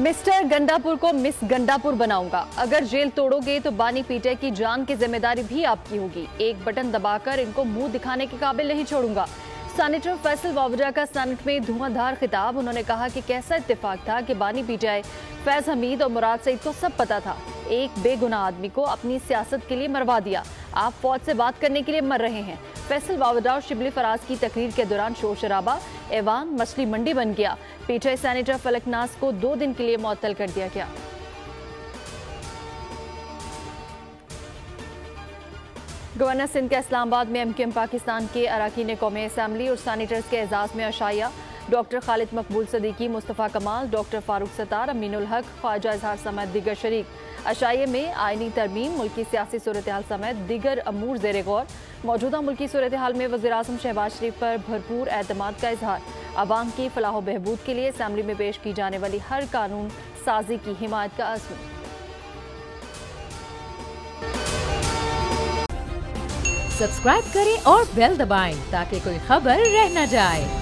Mister Gandapur को miss Gandapur बनाऊंगा। अगर जेल तोड़ोगे तो बानी पीटे की जान की जिम्मेदारी भी आपकी होगी। एक बटन दबाकर इनको मुंह दिखाने के काबिल नहीं छोड़ूंगा। सेनेटर फैसल वावडा का सेनेट में धुआंधार खिताब। उन्होंने कहा कि कैसा इत्तेफाक था कि बानी पीटे, फैज हमीद और मुराद सईद को सब पता था। एक बेगुनाह आदमी को अपनी सियासत के लिए मरवा दिया। आप फौज से बात करने के लिए मर रहे हैं। फैसल वावडा और शिबली फराज की तकरीर के दौरान शोर शराबा, ऐवान मछली मंडी बन गया। पीटे सेनेटर फलकनाज को 2 दिन के लिए मुअत्तल कर दिया गया। गवर्नर सिंध के इस्लामाबाद में एमक्यूएम पाकिस्तान के अरकान कौमी असम्बली और सैनिटर्स के एजाज में अशाया। डॉक्टर खालिद मकबूल सदीकी, मुस्तफ़ा कमाल, डॉक्टर फारूक सत्तार, अमीनुल हक, ख्वाजा इजहार समेत दीगर शरीक। अशाये में आईनी तरमीम, मुल्की सियासी सूरत हाल समेत दीगर अमूर ज़ेर गौर। मौजूदा मुल्की सूरत हाल में वज़ीर आज़म शहबाज शरीफ पर भरपूर एतमाद का इजहार। अवाम की फलाह बहबूद के लिए असम्बली में पेश की जाने वाली हर कानून साजी की हिमायत का अज़्म। सब्सक्राइब करें और बेल दबाएं ताकि कोई खबर रह न जाए।